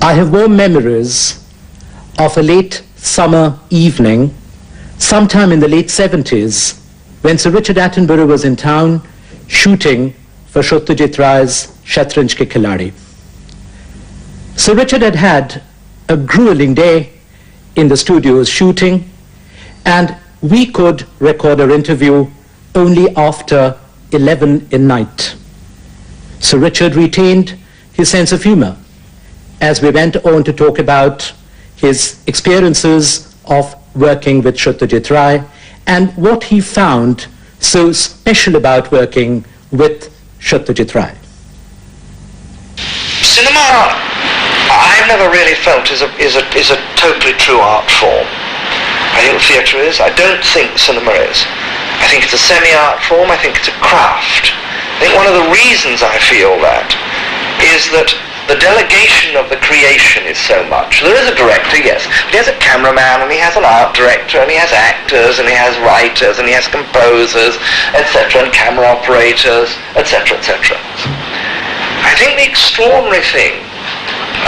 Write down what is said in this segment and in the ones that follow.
I have warm memories of a late summer evening, sometime in the late 70s, when Sir Richard Attenborough was in town shooting for Satyajit Ray's Shatranj Ke Khiladi. Sir Richard had had a grueling day in the studios shooting, and we could record our interview only after 11 in night. Sir Richard retained his sense of humor as we went on to talk about his experiences of working with Satyajit Ray and what he found so special about working with Satyajit Ray. Cinema, I've never really felt is a totally true art form. I think theatre is. I don't think cinema is. I think it's a semi-art form. I think it's a craft. I think one of the reasons I feel that is that the delegation of the creation is so much. There is a director, yes, but he has a cameraman, and he has an art director, and he has actors, and he has writers, and he has composers, etc., and camera operators, etc., etc. I think the extraordinary thing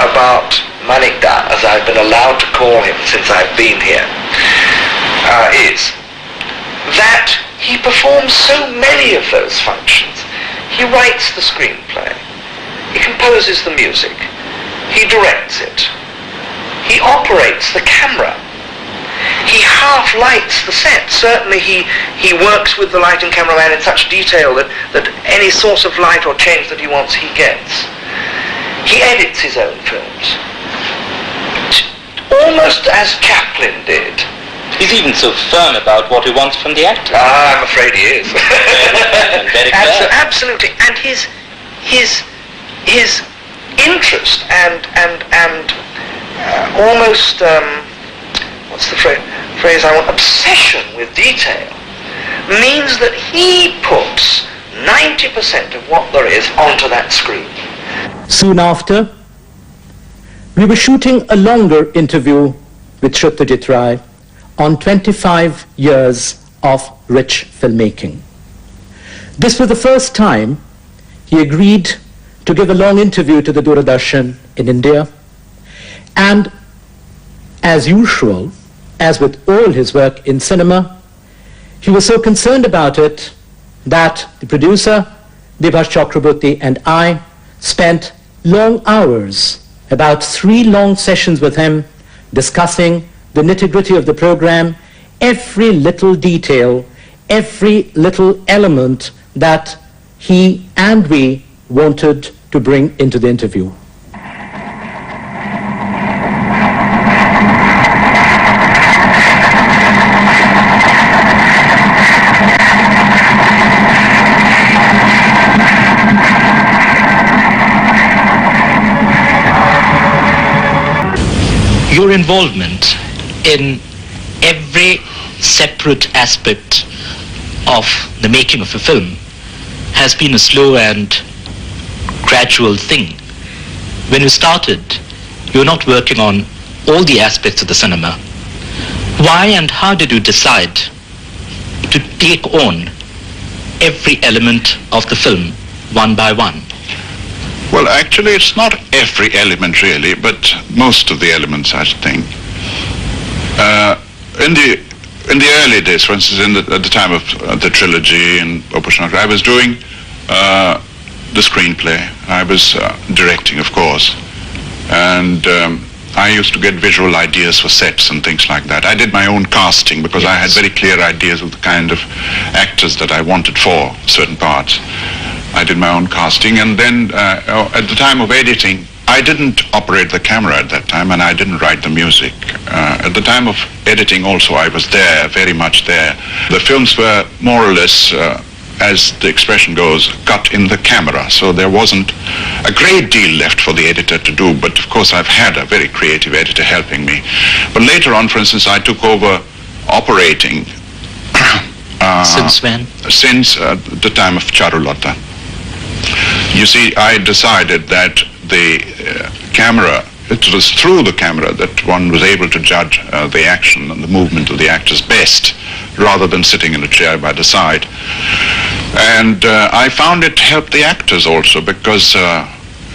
about Manikda, as I've been allowed to call him since I've been here, is that he performs so many of those functions. He writes the screenplay, he composes the music, he directs it, he operates the camera, he half lights the set. Certainly he works with the light and cameraman in such detail that any source of light or change that he wants, he gets. He edits his own films, almost as Chaplin did. He's even so firm about what he wants from the actor. I'm afraid he is. Very clear. Absolutely. And his interest and almost what's the phrase I want? Obsession with detail means that he puts 90% of what there is onto that screen. Soon after, we were shooting a longer interview with Satyajit Ray on 25 years of rich filmmaking. This was the first time he agreed to give a long interview to the Doordarshan in India. And as usual, as with all his work in cinema, he was so concerned about it that the producer, Debhash Chakraborty, and I spent long hours, about 3 long sessions with him, discussing the nitty-gritty of the program, every little detail, every little element that he and we wanted to bring into the interview. Your involvement in every separate aspect of the making of a film has been a slow and gradual thing. When you started, you were not working on all the aspects of the cinema. Why and how did you decide to take on every element of the film one by one? Well, actually, it's not every element really, but most of the elements, I think. In the early days, for instance, at the time of the trilogy and Operation, I was doing the screenplay. I was directing, of course, and I used to get visual ideas for sets and things like that. I did my own casting because I had very clear ideas of the kind of actors that I wanted for certain parts. I did my own casting, and then at the time of editing, I didn't operate the camera at that time, and I didn't write the music. At the time of editing also, I was there, very much there. The films were more or less, as the expression goes, cut in the camera, so there wasn't a great deal left for the editor to do, but of course I've had a very creative editor helping me. But later on, for instance, I took over operating. Since when? Since the time of Charulata. You see, I decided that the camera, it was through the camera that one was able to judge the action and the movement of the actors best, rather than sitting in a chair by the side. And I found it helped the actors also, because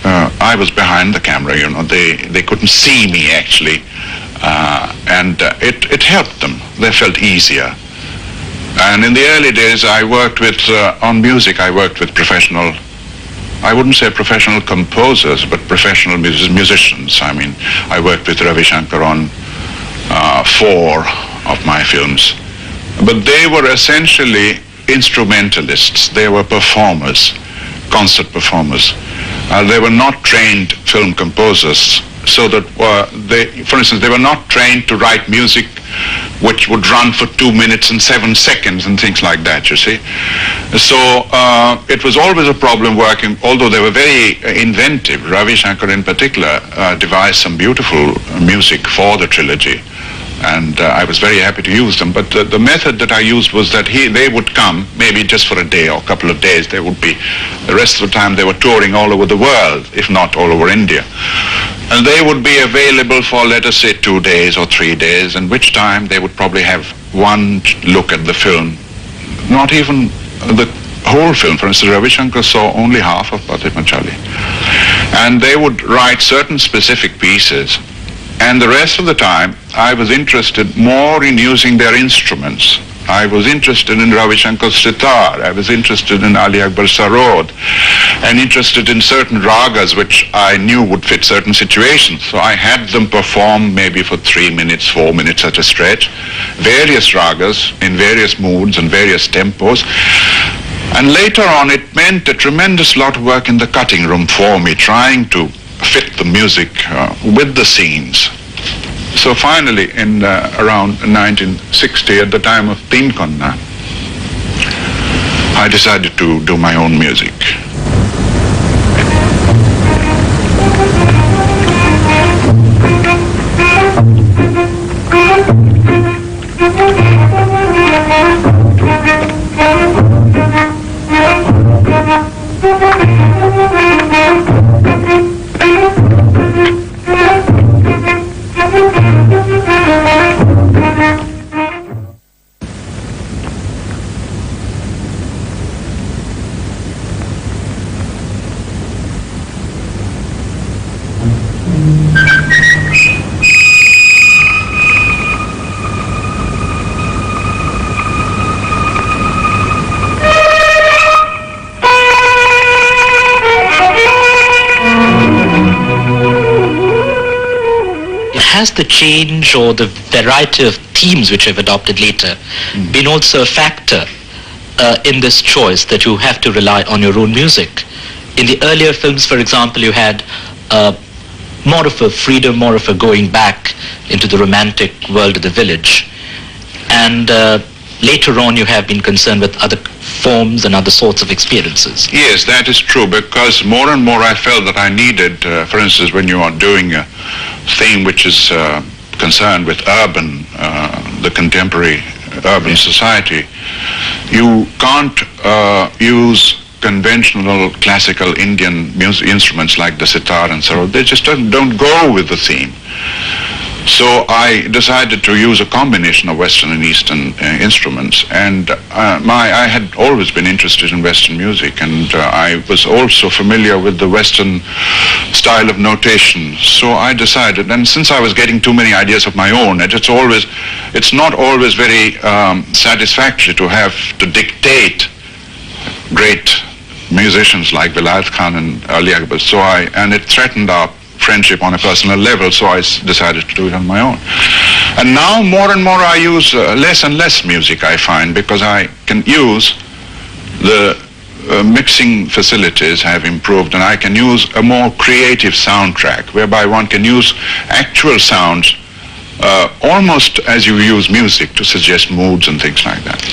I was behind the camera, they couldn't see me actually, and it helped them. They felt easier. And in the early days I worked with, on music, I worked with professional, I wouldn't say professional composers, but professional musicians. I mean, I worked with Ravi Shankar on 4 of my films. But they were essentially instrumentalists. They were performers, concert performers. They were not trained film composers. So that for instance, they were not trained to write music which would run for 2 minutes and 7 seconds and things like that, you see. So it was always a problem working, although they were very inventive. Ravi Shankar in particular devised some beautiful music for the trilogy. And I was very happy to use them. But the method that I used was that they would come, maybe just for a day or a couple of days. They would be, the rest of the time they were touring all over the world, if not all over India. And they would be available for, let us say, 2 days or 3 days, in which time they would probably have one look at the film. Not even the whole film. For instance, Ravi Shankar saw only half of Pathimachali. And they would write certain specific pieces. And the rest of the time, I was interested more in using their instruments. I was interested in Ravi Shankar's sitar. I was interested in Ali Akbar Sarod, and interested in certain ragas which I knew would fit certain situations. So I had them perform maybe for 3 minutes, 4 minutes at a stretch, various ragas in various moods and various tempos. And later on, it meant a tremendous lot of work in the cutting room for me, trying to fit the music with the scenes. So finally, in around 1960, at the time of Teen Konna, I decided to do my own music. Has the change or the variety of themes which I've adopted later been also a factor in this choice that you have to rely on your own music? In the earlier films, for example, you had more of a freedom, more of a going back into the romantic world of the village. And later on you have been concerned with other forms and other sorts of experiences. Yes, that is true, because more and more I felt that I needed, for instance, when you are doing a theme which is concerned with urban, the contemporary urban society, you can't use conventional classical Indian music instruments like the sitar and sarod. They just don't go with the theme. So I decided to use a combination of Western and Eastern instruments, and I had always been interested in Western music, and I was also familiar with the Western style of notation. So I decided, and since I was getting too many ideas of my own, it's not always very satisfactory to have to dictate great musicians like Vilayat Khan and Ali Akbar. And it threatened our friendship on a personal level, so I decided to do it on my own. And now more and more I use less and less music, I find, because I can use the mixing facilities have improved, and I can use a more creative soundtrack whereby one can use actual sounds almost as you use music to suggest moods and things like that.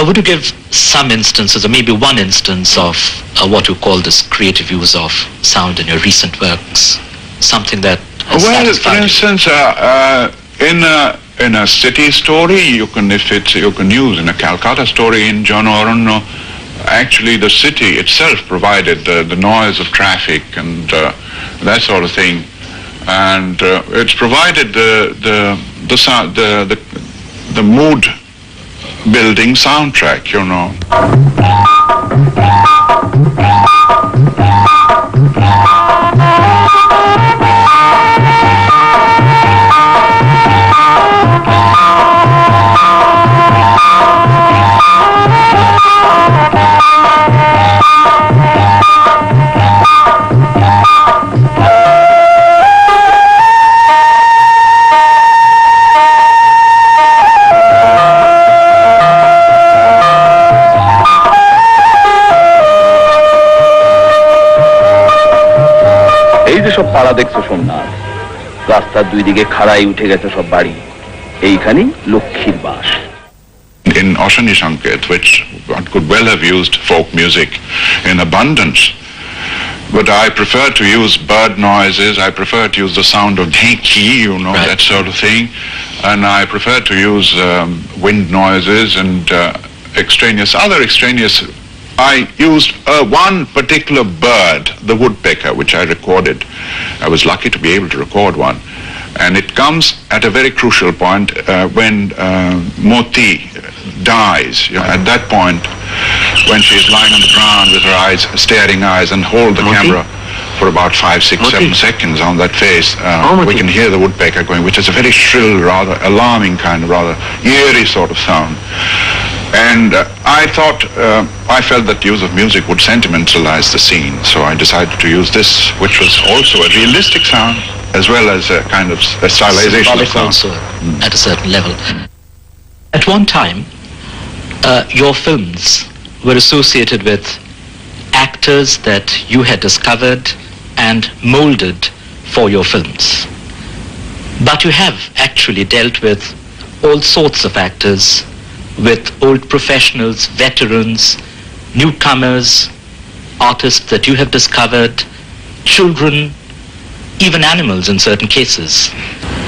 Would you give some instances, or maybe one instance of what you call this creative use of sound in your recent works? Something that has for instance, in a city story, you can use in a Calcutta story in John Oronno, actually the city itself provided the noise of traffic and that sort of thing, and it's provided the mood building soundtrack, you know. সব পাড়া দেখছো সোমনাথ, রাস্তার দুই দিকে খাড়াই উঠে গেছে সব বাড়ি, এইখানেই লক্ষ্মীর বাস। In Oshani Sanket, which one could well have used folk music in abundance, but I prefer to use bird noises, I prefer to use the sound of dhenki, Right. that sort of thing, and I prefer to use wind noises and other extraneous. I used one particular bird, the woodpecker, which I recorded. I was lucky to be able to record one. And it comes at a very crucial point when Moti dies. At that point, when she is lying on the ground with her eyes, staring eyes, and hold the Moti? camera for about 5, 6, 7 seconds on that face, we can hear the woodpecker going, which is a very shrill, rather alarming kind of, rather eerie sort of sound. And I felt that the use of music would sentimentalize the scene, so I decided to use this, which was also a realistic sound, as well as a kind of a stylization of Symbolic sound. also at a certain level. At one time, your films were associated with actors that you had discovered and molded for your films. But you have actually dealt with all sorts of actors, with old professionals, veterans, newcomers, artists that you have discovered, children, even animals in certain cases.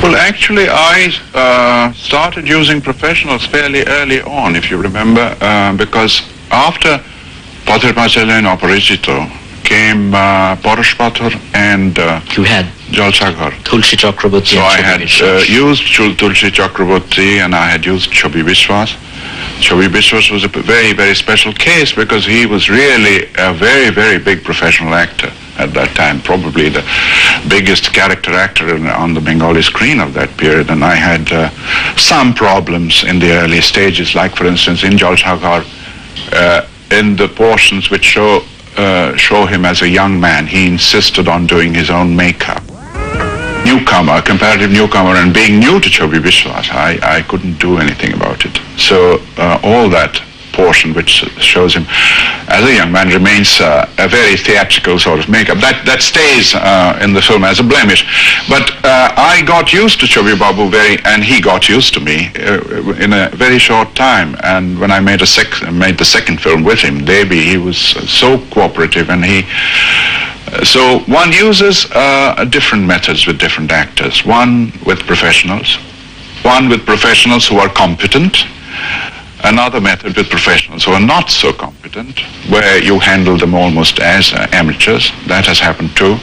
Well, actually, I started using professionals fairly early on, if you remember, because after Pathir Pachale and Aparijito came Parashpathar and You had Jalsaghar. Tulsi Chakraborty So and I Chobi had Vishwas. used Tulsi Chakraborty and I had used Chobi Vishwas. Chobi Vishwas was a very, very special case because he was really a very, very big professional actor at that time, probably the biggest character actor on the Bengali screen of that period. And I had some problems in the early stages, like for instance in Jalsaghar, in the portions which show him as a young man, he insisted on doing his own makeup. Newcomer, comparative newcomer, and being new to Chobi Vishwas, I couldn't do anything about it. So all that portion which shows him as a young man remains a very theatrical sort of makeup. That stays in the film as a blemish. But I got used to Chobi Babu and he got used to me in a very short time. And when I made the second film with him, Devi, he was so cooperative, and so one uses different methods with different actors. One with professionals who are competent. Another method with professionals who are not so competent, where you handle them almost as amateurs. That has happened too.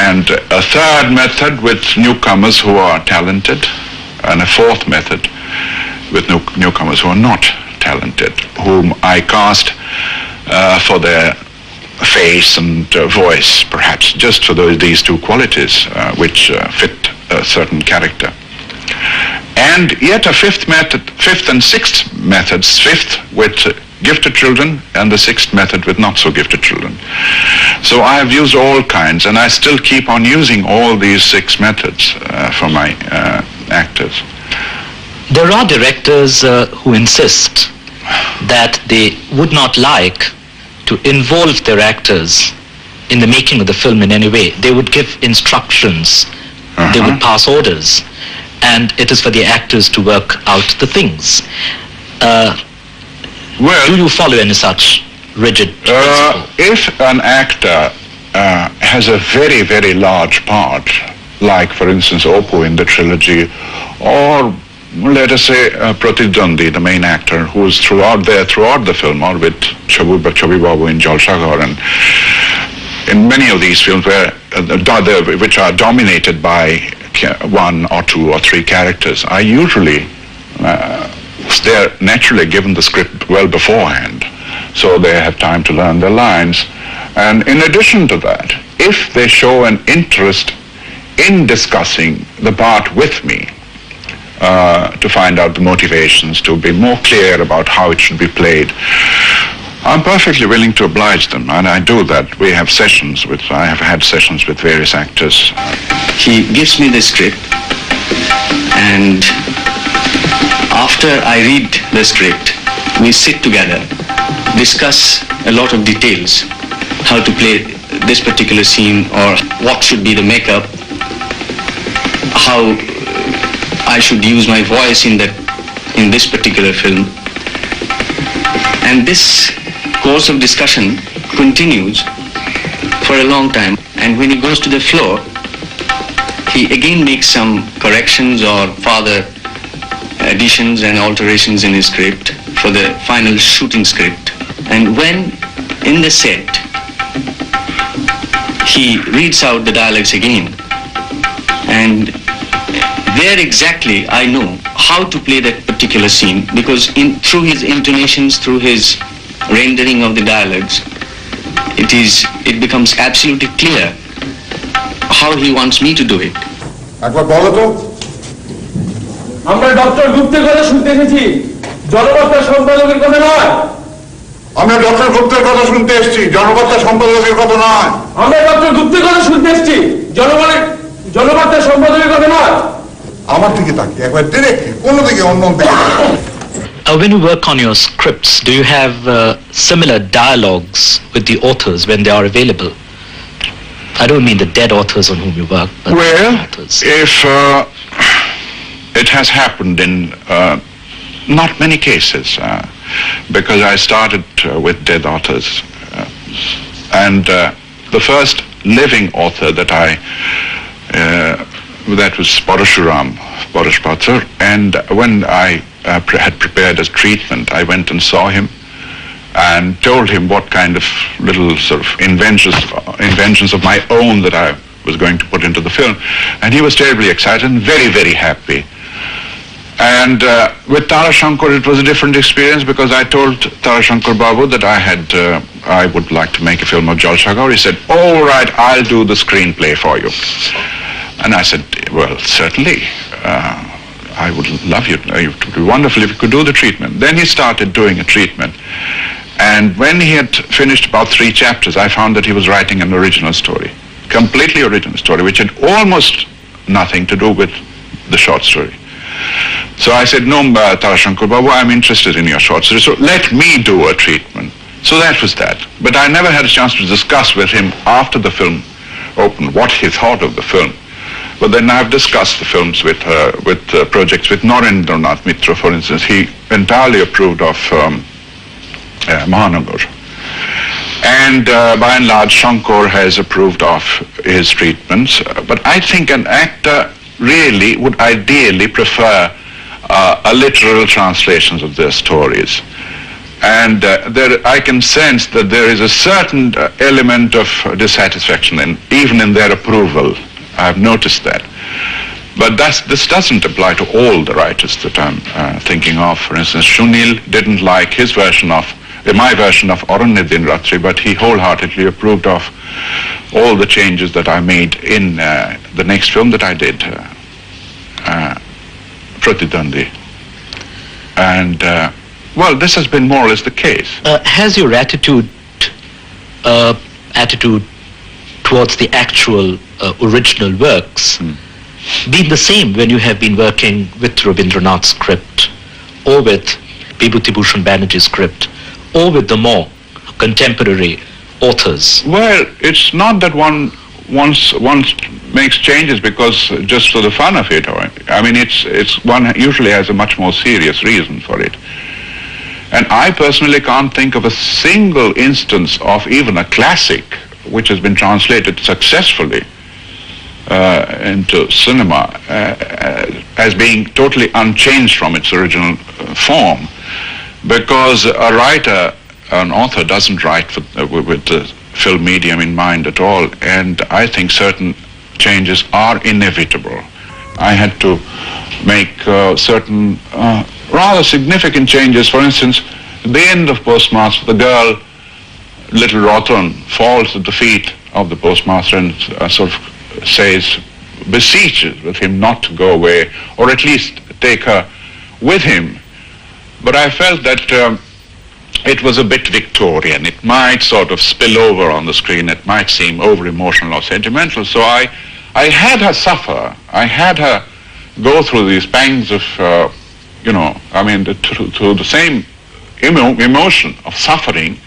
And a third method with newcomers who are talented, and a fourth method with newcomers who are not talented, whom I cast for their face and voice, perhaps, just for these two qualities which fit a certain character. And yet a fifth and sixth methods, fifth with gifted children and the sixth method with not so gifted children. So I have used all kinds, and I still keep on using all these 6 methods for my actors. There are directors who insist that they would not like to involve their actors in the making of the film in any way. They would give instructions, they would pass orders, and it is for the actors to work out the things. Well, do you follow any such rigid principle? If an actor has a very, very large part, like for instance Oppo in the trilogy, or let us say Pratidwandi, the main actor, who is throughout the film, or with Chobi Babu in Jalsaghar, and in many of these films which are dominated by 1 or 2 or 3 characters, I usually they're naturally given the script well beforehand, so they have time to learn their lines. And in addition to that, if they show an interest in discussing the part with me, to find out the motivations, to be more clear about how it should be played, I'm perfectly willing to oblige them, and I do that. I have had sessions with various actors. He gives me the script, and after I read the script, we sit together, discuss a lot of details, how to play this particular scene, or what should be the makeup, how I should use my voice in this particular film. And this course of discussion continues for a long time. And when he goes to the floor, he again makes some corrections or further additions and alterations in his script for the final shooting script. And when in the set he reads out the dialogues again, and there exactly I know how to play that particular scene, because through his intonations, through his rendering of the dialogues, it becomes absolutely clear how he wants me to do it. একবার বলো তো, আমরা doctor গুপ্তের কথা শুনতে এসেছি, জনবার্তা সম্পাদকের কথা নয়। আমরা ডক্টর গুপ্তের কথা শুনতে এসেছি, জনবার্তা সম্পাদকের কথা নয়। আমরা ডক্টর গুপ্তের কথা শুনতে এসেছি, জনবার্তা সম্পাদকের কথা নয়। আমার দিকে তাকিয়ে একবার ডিরেক্টলি, অন্যদিকে অন্য দিকে। When you work on your scripts, do you have similar dialogues with the authors when they are available? I don't mean the dead authors on whom you work, but well, the authors. If it has happened in not many cases, because I started with dead authors, and the first living author that that was Parashuram, Parashpatsar, and when I had prepared a treatment, I went and saw him and told him what kind of little sort of inventions of my own that I was going to put into the film, and he was terribly excited and very, very happy. And with Tarashankar it was a different experience, because I told Tarashankar Babu that I would like to make a film of Jalsagar. He said, all right, I'll do the screenplay for you. And I said, well, certainly, I would love you. It would be wonderful if you could do the treatment. Then he started doing a treatment. And when he had finished about 3 chapters, I found that he was writing an original story, completely original story, which had almost nothing to do with the short story. So I said, no, Tarashankar Babu, I'm interested in your short story, so let me do a treatment. So that was that. But I never had a chance to discuss with him after the film opened what he thought of the film. But then I've discussed the films with projects with Narendranath Mitra, for instance. He entirely approved of Mahanagar. And by and large, Shankar has approved of his treatments. But I think an actor really would ideally prefer a literal translations of their stories. And I can sense that there is a certain element of dissatisfaction even in their approval. I've noticed that. But this doesn't apply to all the writers that I'm thinking of. For instance, Shunil didn't like his version of, my version of Aranyadin Ratri, but he wholeheartedly approved of all the changes that I made in the next film that I did, Pratidandi. And, well, this has been more or less the case. Has your attitude towards the actual original works been the same when you have been working with Rabindranath's script, or with Bibhuti Bhushan Banerjee's script, or with the more contemporary authors? Well, it's not that one makes changes because just for the fun of it. I mean, it's one usually has a much more serious reason for it. And I personally can't think of a single instance of even a classic which has been translated successfully into cinema as being totally unchanged from its original form, because a writer, an author, doesn't write with the film medium in mind at all, and I think certain changes are inevitable. I had to make certain rather significant changes. For instance, at the end of Postmaster, the girl, little Ratan, falls at the feet of the postmaster and sort of beseeches with him not to go away, or at least take her with him. But I felt that it was a bit Victorian. It might sort of spill over on the screen. It might seem over emotional or sentimental. So I had her suffer. I had her go through these pangs of, through the same emotion of suffering,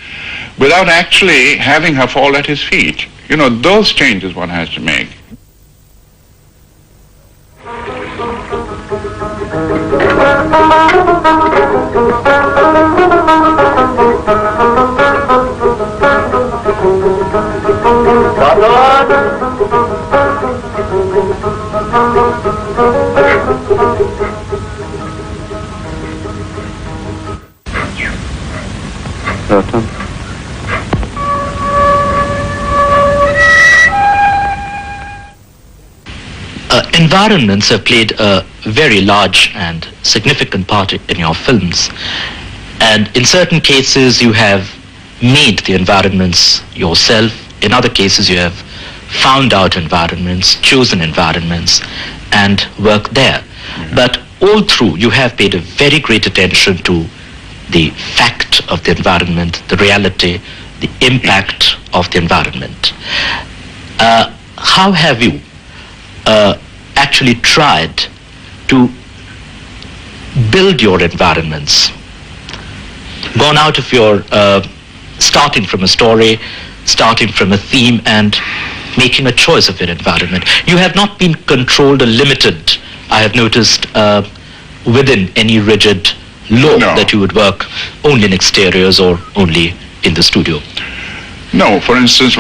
without actually having her fall at his feet. Those changes one has to make. Environments have played a very large and significant part in your films, and in certain cases you have made the environments yourself. In other cases you have found out environments, chosen environments, and worked there. But all through you have paid a very great attention to the fact of the environment, the reality, the impact of the environment. How have you actually tried to build your environments? Gone out of your, starting from a story, starting from a theme, and making a choice of your environment. You have not been controlled or limited, I have noticed, within any rigid law that you would work only in exteriors or only in the studio. No, for instance,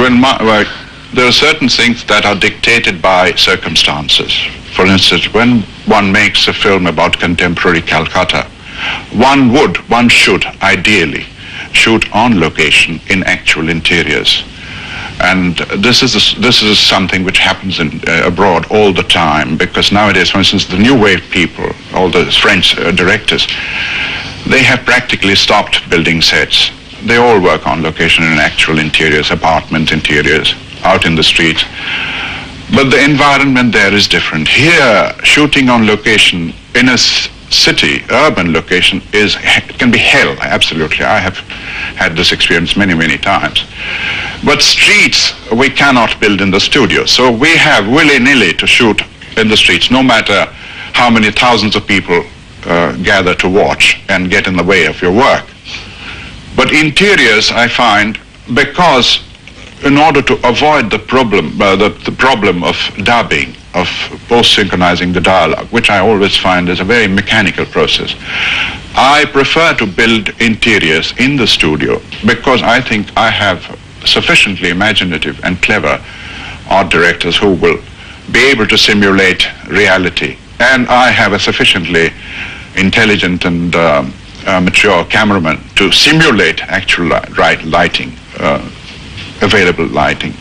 there are certain things that are dictated by circumstances. For instance, when one makes a film about contemporary Calcutta, one should ideally shoot on location in actual interiors. And this is something which happens abroad all the time, because nowadays, for instance, the new wave people, all the French directors, they have practically stopped building sets. They all work on location in actual interiors, apartment interiors, out in the streets. But the environment there is different. Here, shooting on location in a city, urban location, can be hell, absolutely. I have had this experience many, many times. But streets, we cannot build in the studio. So we have willy-nilly to shoot in the streets, no matter how many thousands of people gather to watch and get in the way of your work. But interiors, I find, because in order to avoid the problem, the problem of dubbing, of post-synchronizing the dialogue, which I always find is a very mechanical process, I prefer to build interiors in the studio, because I think I have sufficiently imaginative and clever art directors who will be able to simulate reality, and I have a sufficiently intelligent and mature cameraman to simulate actual lighting, available lighting.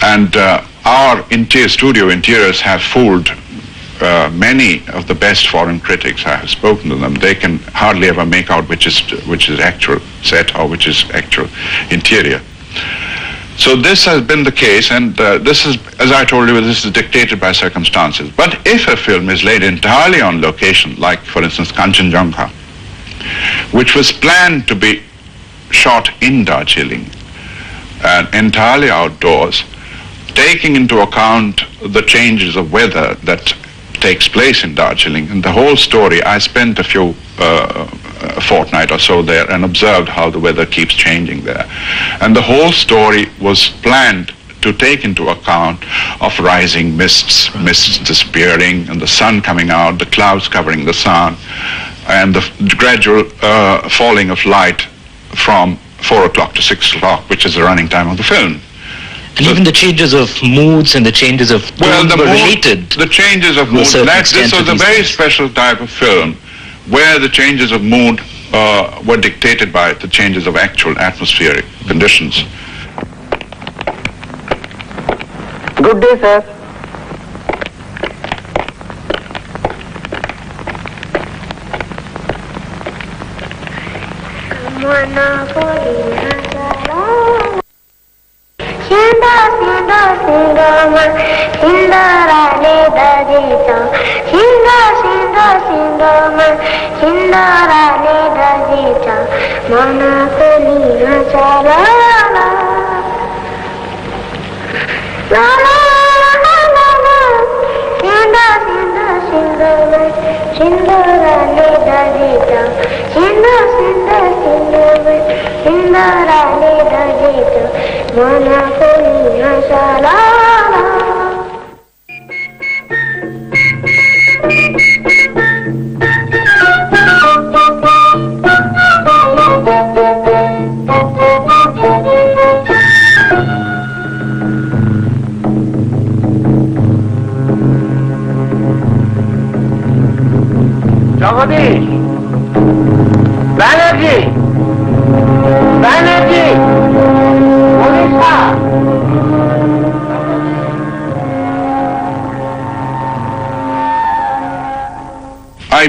And our studio interiors have fooled many of the best foreign critics. I have spoken to them. They can hardly ever make out which is actual set or which is actual interior. So this has been the case, and this is, as I told you, this is dictated by circumstances. But if a film is laid entirely on location, like for instance Kanchenjunga, which was planned to be shot in Darjeeling, and entirely outdoors, taking into account the changes of weather that takes place in Darjeeling, and the whole story, I spent a fortnight or so there and observed how the weather keeps changing there. And the whole story was planned to take into account of rising mists disappearing, and the sun coming out, the clouds covering the sun, and the gradual falling of light from 4 o'clock to 6 o'clock, which is the running time of the film. And even the changes of moods and the changes of tone were related. The changes of mood, this was a very special type of film where the changes of mood were dictated by the changes of actual atmospheric conditions. Good day, sir. Sindara Jagadish, Banerjee, Banerjee, Manisha. I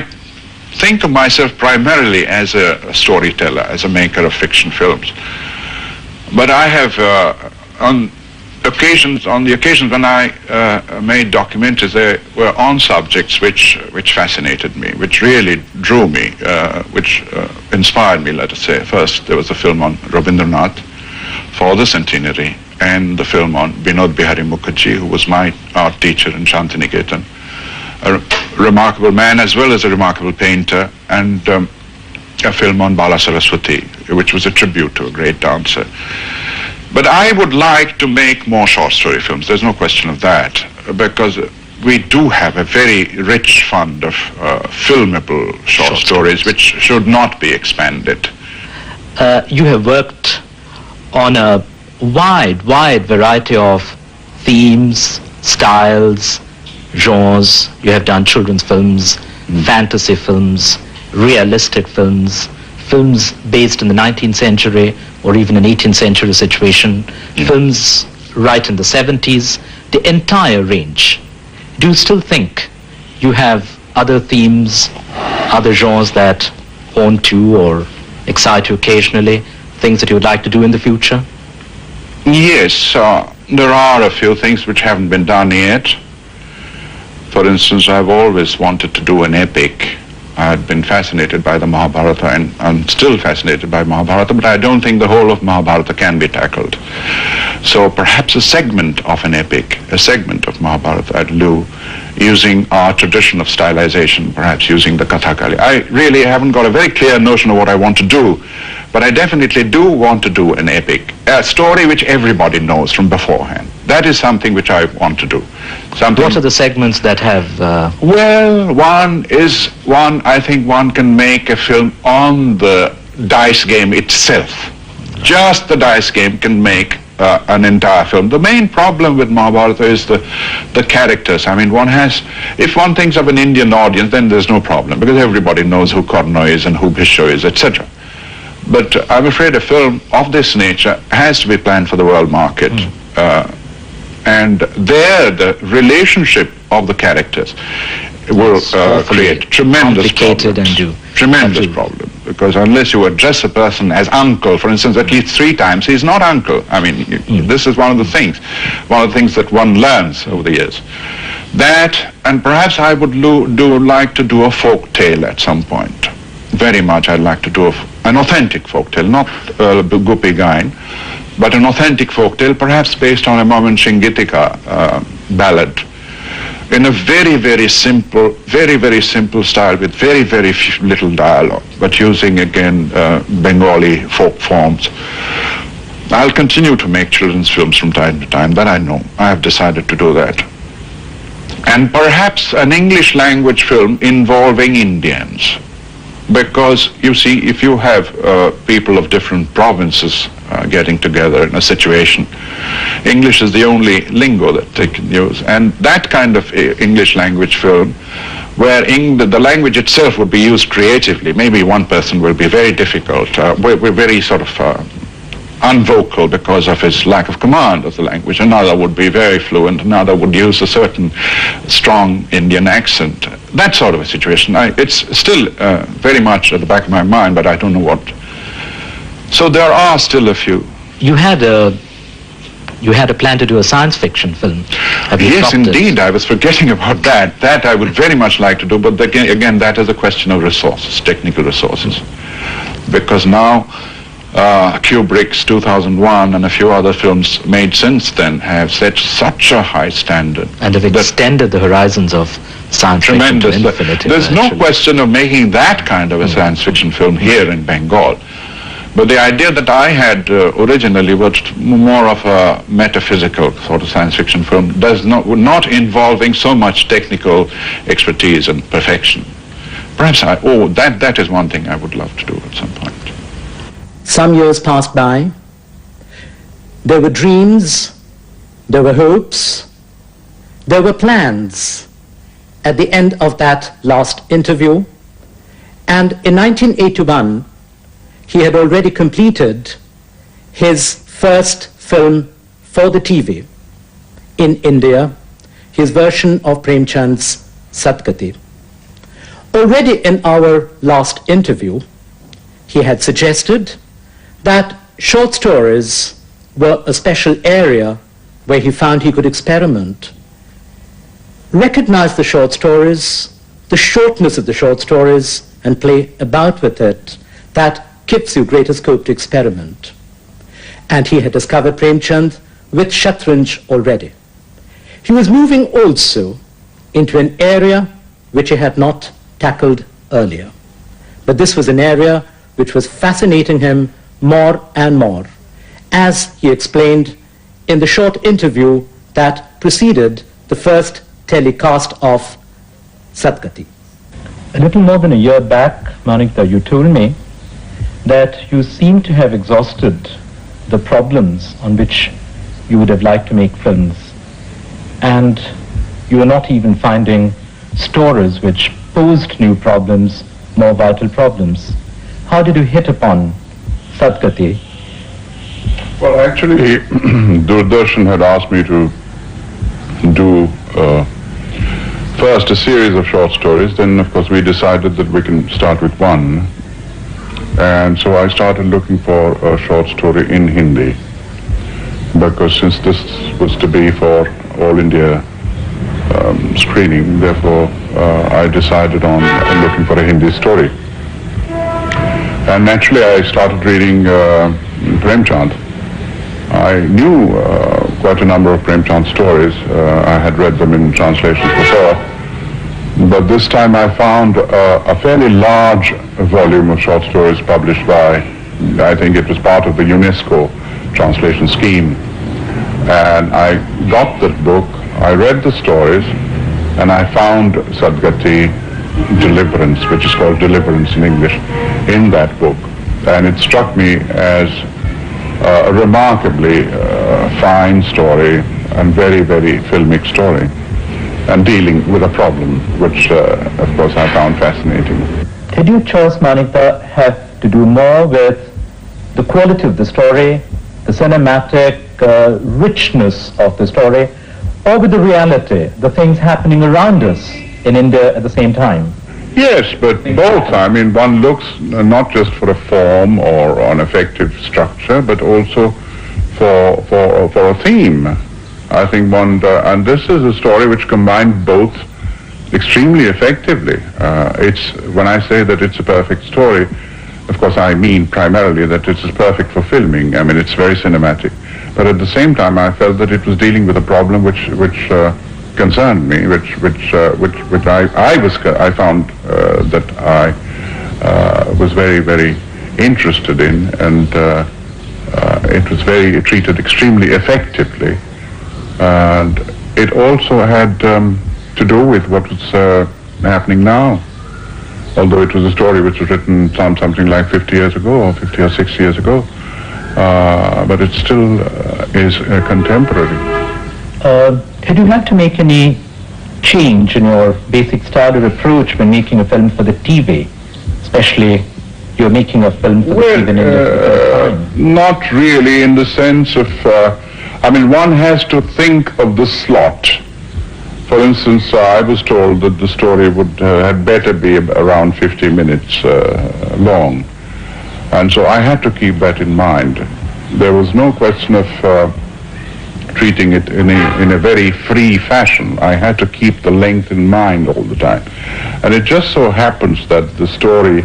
think of myself primarily as a storyteller, as a maker of fiction films. But I have, on the occasions when I made documentaries, they were on subjects which fascinated me, which really drew me, which inspired me, let us say. First, there was a film on Rabindranath for the centenary, and the film on Binod Bihari Mukherjee, who was my art teacher in Shantiniketan. A remarkable man as well as a remarkable painter, and a film on Bala Saraswati, which was a tribute to a great dancer. But I would like to make more short story films. There's no question of that, because we do have a very rich fund of filmable short stories which should not be expanded. You have worked on a wide variety of themes, styles, genres. You have done children's films, fantasy films, realistic films, films based in the 19th century or even an 18th century situation, films right in the 70s, the entire range. Do you still think you have other themes, other genres that haunt you or excite you occasionally, things that you would like to do in the future? Yes, there are a few things which haven't been done yet. For instance, I've always wanted to do an epic. I had been fascinated by the Mahabharata, and I'm still fascinated by Mahabharata, but I don't think the whole of Mahabharata can be tackled. So perhaps a segment of an epic, a segment of Mahabharata I'd do, using our tradition of stylization, perhaps using the Kathakali. I really haven't got a very clear notion of what I want to do, but I definitely do want to do an epic, a story which everybody knows from beforehand. That is something which I want to do. What are the segments that have... Well, I think one can make a film on the dice game itself. Just the dice game can make an entire film. The main problem with Mahabharata is the characters. I mean, if one thinks of an Indian audience, then there's no problem, because everybody knows who Karna is and who Bhishma is, etc. But I'm afraid a film of this nature has to be planned for the world market. And there, the relationship of the characters will create tremendous problems. Tremendous problem, because unless you address a person as uncle, for instance, at least 3 times, he's not uncle. I mean, this is one of the things that one learns over the years. That, and perhaps I would like to do a folk tale at some point. Very much I'd like to do an authentic folk tale, not Gupi Gain, but an authentic folk tale, perhaps based on a Momen Singh Gitika ballad, in a very, very simple style with very, very little dialogue, but using again Bengali folk forms. I'll continue to make children's films from time to time, that I know. I have decided to do that. And perhaps an English language film involving Indians. Because, you see, if you have people of different provinces getting together in a situation, English is the only lingo that they can use. And that kind of English language film, where the language itself would be used creatively, maybe one person will be very difficult, we're very sort of unvocal because of his lack of command of the language. Another would be very fluent, another would use a certain strong Indian accent. That sort of a situation. It's still very much at the back of my mind, but I don't know what. So there are still a few. You had a plan to do a science fiction film. Yes, indeed. I was forgetting about that. That I would very much like to do, but again, that is a question of resources, technical resources. Because now, Kubrick's 2001 and a few other films made since then have set such a high standard. And have extended the horizons of science fiction to infinity. There's no question of making that kind of a science fiction film here in Bengal. But the idea that I had originally was more of a metaphysical sort of science fiction film, not involving so much technical expertise and perfection. Perhaps that is one thing I would love to do at some point. Some years passed by. There were dreams, there were hopes, there were plans at the end of that last interview. And in 1981, he had already completed his first film for the TV in India, his version of Premchand's Satyajit. Already in our last interview, he had suggested that short stories were a special area where he found he could experiment. Recognize the short stories, the shortness of the short stories, and play about with it. That gives you greater scope to experiment. And he had discovered Premchand with Shatranj already. He was moving also into an area which he had not tackled earlier. But this was an area which was fascinating him more and more, as he explained in the short interview that preceded the first telecast of Satyajit. A little more than a year back, Manikta, you told me that you seem to have exhausted the problems on which you would have liked to make films, and you were not even finding stories which posed new problems, more vital problems. How did you hit upon Satyajit? Well, actually, Doordarshan had asked me to do first a series of short stories. Then, of course, we decided that we can start with one. And so I started looking for a short story in Hindi, because since this was to be for All India screening, therefore I decided on looking for a Hindi story. And naturally I started reading Premchand. I knew quite a number of Premchand stories. I had read them in translations before. But this time I found a fairly large volume of short stories published by, I think it was part of the UNESCO translation scheme. And I got that book, I read the stories, and I found Satyajit, Deliverance, which is called Deliverance in English, in that book. And it struck me as a remarkably fine story and very, very filmic story, and dealing with a problem which, of course, I found fascinating. Did your choice, Manikta, have to do more with the quality of the story, the cinematic richness of the story, or with the reality, the things happening around us in India at the same time? Yes, but both. I mean, one looks not just for a form or an effective structure, but also for a theme. I think and this is a story which combined both extremely effectively. When I say that it's a perfect story, of course I mean primarily that it's perfect for filming. I mean, it's very cinematic. But at the same time, I felt that it was dealing with a problem which concerned me, which I found that I was very, very interested in, and it was treated extremely effectively. And it also had to do with what was happening now. Although it was a story which was written something like 50 years ago, or 50 or 60 years ago, but it still is contemporary. Did you have to make any change in your basic style or approach when making a film for the TV, especially you're making a film for the TV in India for the first time? Not really, in the sense of, I mean, one has to think of the slot. For instance, I was told that the story had better be around 50 minutes long. And so I had to keep that in mind. There was no question of treating it in a very free fashion. I had to keep the length in mind all the time. And it just so happens that the story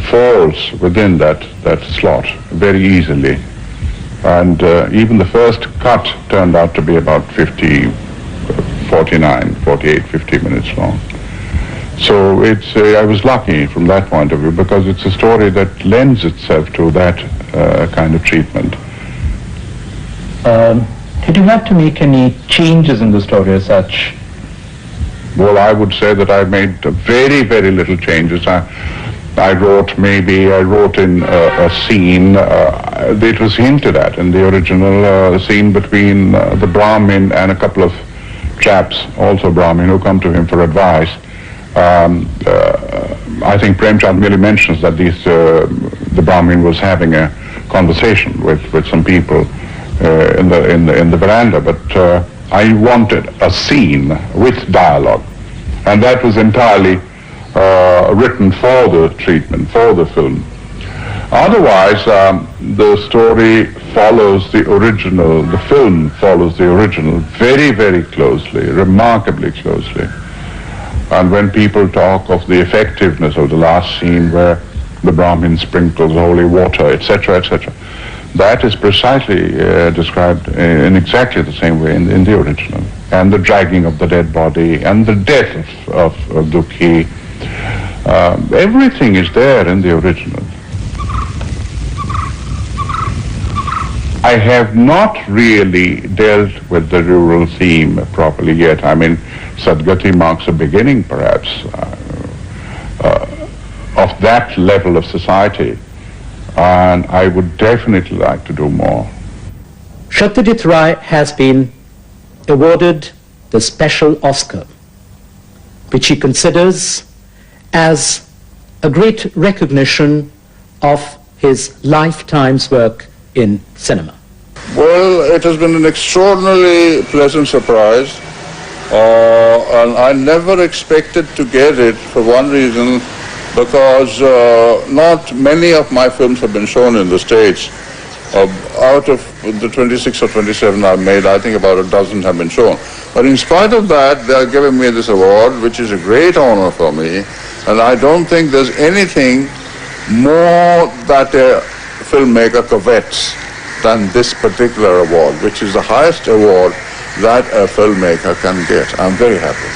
falls within that slot very easily. And even the first cut turned out to be about 50 minutes long. So I was lucky from that point of view because it's a story that lends itself to that kind of treatment. Did you have to make any changes in the story as such? Well, I would say that I made very, very little changes. I wrote in a scene, it was hinted at in the original scene between the Brahmin and a couple of chaps, also Brahmin, who come to him for advice. I think Premchand merely mentions that the Brahmin was having a conversation with some people in the veranda, but I wanted a scene with dialogue, and that was entirely written for the treatment, for the film. Otherwise, the story follows the original, the film follows the original very, very closely, remarkably closely. And when people talk of the effectiveness of the last scene where the Brahmin sprinkles holy water, etc., that is precisely described in exactly the same way in the original. And the dragging of the dead body and the death of Dukhi, everything is there in the original. I have not really dealt with the rural theme properly yet. I mean, Sadgati marks a beginning, perhaps, of that level of society, and I would definitely like to do more. Satyajit Ray has been awarded the Special Oscar, which he considers as a great recognition of his lifetime's work in cinema. Well, it has been an extraordinarily pleasant surprise, and I never expected to get it for one reason, because not many of my films have been shown in the States. Out of the 26 or 27 I've made, I think about a dozen have been shown. But in spite of that, they are giving me this award, which is a great honor for me, and I don't think there's anything more that a filmmaker covets than this particular award, which is the highest award that a filmmaker can get. I'm very happy.